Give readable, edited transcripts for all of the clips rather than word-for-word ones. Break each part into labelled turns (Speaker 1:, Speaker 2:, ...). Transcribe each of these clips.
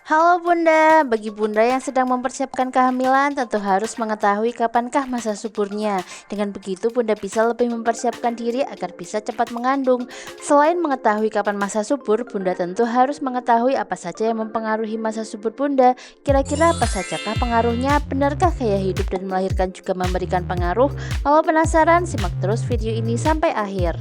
Speaker 1: Halo Bunda, bagi Bunda yang sedang mempersiapkan kehamilan tentu harus mengetahui kapankah masa suburnya. Dengan begitu Bunda bisa lebih mempersiapkan diri agar bisa cepat mengandung. Selain mengetahui kapan masa subur, Bunda tentu harus mengetahui apa saja yang mempengaruhi masa subur Bunda. Kira-kira apa sajakah pengaruhnya? Benarkah gaya hidup dan melahirkan juga memberikan pengaruh? Kalau penasaran, simak terus video ini sampai akhir.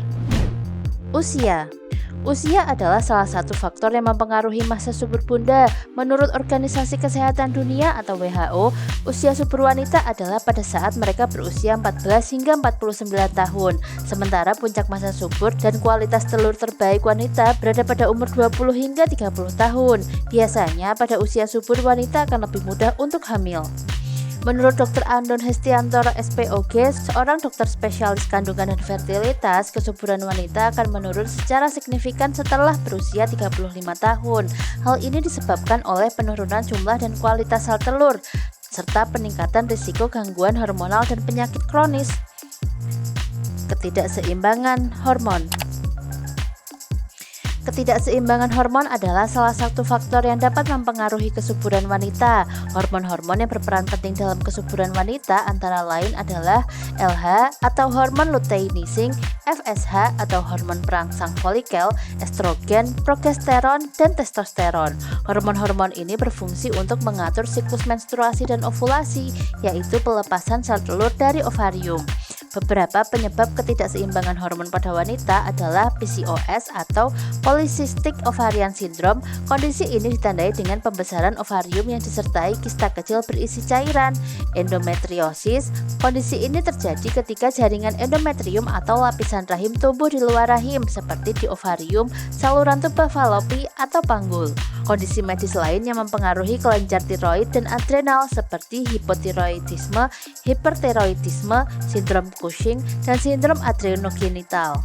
Speaker 1: Usia adalah salah satu faktor yang mempengaruhi masa subur Bunda. Menurut Organisasi Kesehatan Dunia atau WHO, usia subur wanita adalah pada saat mereka berusia 14 hingga 49 tahun. Sementara puncak masa subur dan kualitas telur terbaik wanita berada pada umur 20 hingga 30 tahun. Biasanya pada usia subur wanita akan lebih mudah untuk hamil. Menurut Dr. Andon Hestiantoro SPOG, seorang dokter spesialis kandungan dan fertilitas, kesuburan wanita akan menurun secara signifikan setelah berusia 35 tahun. Hal ini disebabkan oleh penurunan jumlah dan kualitas sel telur, serta peningkatan risiko gangguan hormonal dan penyakit kronis. Ketidakseimbangan hormon adalah salah satu faktor yang dapat mempengaruhi kesuburan wanita. Hormon-hormon yang berperan penting dalam kesuburan wanita antara lain adalah LH atau hormon luteinizing, FSH atau hormon perangsang folikel, estrogen, progesteron, dan testosteron. Hormon-hormon ini berfungsi untuk mengatur siklus menstruasi dan ovulasi, yaitu pelepasan sel telur dari ovarium. Beberapa penyebab ketidakseimbangan hormon pada wanita adalah PCOS atau Polycystic Ovarian Syndrome. Kondisi ini ditandai dengan pembesaran ovarium yang disertai kista kecil berisi cairan. Endometriosis. Kondisi ini terjadi ketika jaringan endometrium atau lapisan rahim tumbuh di luar rahim seperti di ovarium, saluran tuba falopi, atau panggul. Kondisi medis lain yang mempengaruhi kelenjar tiroid dan adrenal seperti hipotiroidisme, hipertiroidisme, sindrom Cushing, dan sindrom adrenogenital.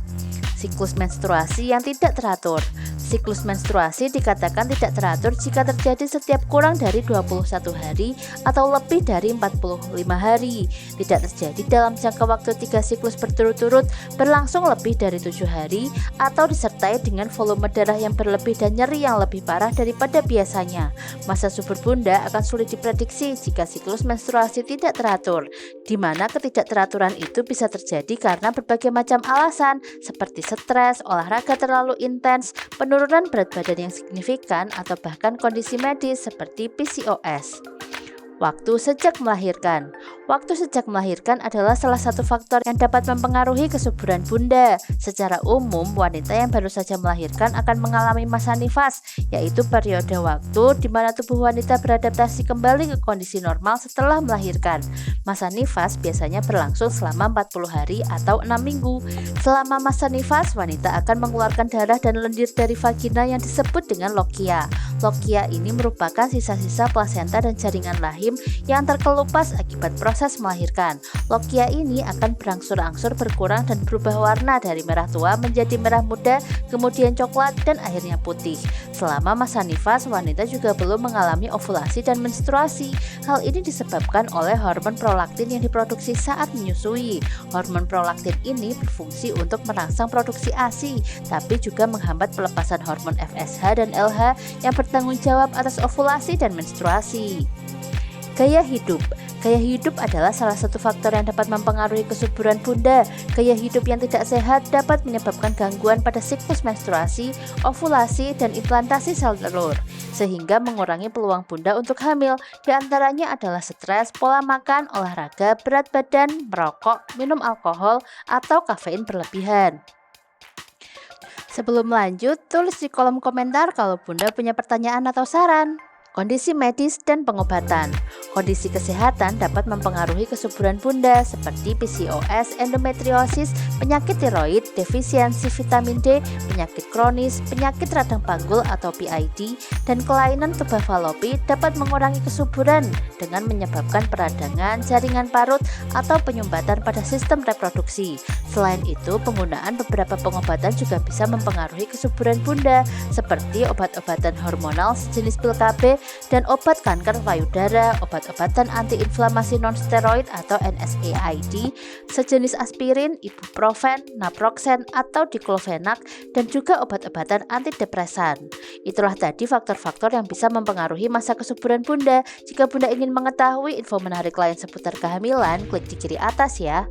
Speaker 1: Siklus menstruasi yang tidak teratur. Siklus menstruasi dikatakan tidak teratur jika terjadi setiap kurang dari 21 hari atau lebih dari 45 hari. Tidak terjadi dalam jangka waktu 3 siklus berturut-turut, berlangsung lebih dari 7 hari, atau disertai dengan volume darah yang berlebih dan nyeri yang lebih parah daripada biasanya. Masa subur Bunda akan sulit diprediksi jika siklus menstruasi tidak teratur, di mana ketidakteraturan itu bisa terjadi karena berbagai macam alasan seperti stres, olahraga terlalu intens, penurunan berat badan yang signifikan, atau bahkan kondisi medis seperti PCOS. Waktu sejak melahirkan adalah salah satu faktor yang dapat mempengaruhi kesuburan Bunda. Secara umum, wanita yang baru saja melahirkan akan mengalami masa nifas, yaitu periode waktu di mana tubuh wanita beradaptasi kembali ke kondisi normal setelah melahirkan. Masa nifas biasanya berlangsung selama 40 hari atau 6 minggu. Selama masa nifas, wanita akan mengeluarkan darah dan lendir dari vagina yang disebut dengan lokia. Lokia ini merupakan sisa-sisa plasenta dan jaringan rahim yang terkelupas akibat proses melahirkan. Lokia ini akan berangsur-angsur berkurang dan berubah warna dari merah tua menjadi merah muda, kemudian coklat, dan akhirnya putih. Selama masa nifas, wanita juga belum mengalami ovulasi dan menstruasi. Hal ini disebabkan oleh hormon prolaktin yang diproduksi saat menyusui. Hormon prolaktin ini berfungsi untuk merangsang produksi ASI, tapi juga menghambat pelepasan hormon FSH dan LH yang bertanggung jawab atas ovulasi dan menstruasi. Gaya hidup adalah salah satu faktor yang dapat mempengaruhi kesuburan Bunda. Gaya hidup yang tidak sehat dapat menyebabkan gangguan pada siklus menstruasi, ovulasi, dan implantasi sel telur, sehingga mengurangi peluang Bunda untuk hamil. Di antaranya adalah stres, pola makan, olahraga, berat badan, merokok, minum alkohol, atau kafein berlebihan. Sebelum lanjut, tulis di kolom komentar kalau Bunda punya pertanyaan atau saran. Kondisi medis dan pengobatan. Kondisi kesehatan dapat mempengaruhi kesuburan Bunda seperti PCOS, endometriosis, penyakit tiroid, defisiensi vitamin D, penyakit kronis, penyakit radang panggul atau PID, dan kelainan tuba falopi dapat mengurangi kesuburan dengan menyebabkan peradangan jaringan parut atau penyumbatan pada sistem reproduksi. Selain itu, penggunaan beberapa pengobatan juga bisa mempengaruhi kesuburan Bunda seperti obat-obatan hormonal sejenis pil KB dan obat kanker payudara, obat-obatan antiinflamasi nonsteroid atau NSAID, sejenis aspirin, ibuprofen, naproxen atau diklofenak, dan juga obat-obatan antidepresan. Itulah tadi faktor-faktor yang bisa mempengaruhi masa kesuburan Bunda. Jika Bunda ingin mengetahui info menarik lain seputar kehamilan, klik di kiri atas ya.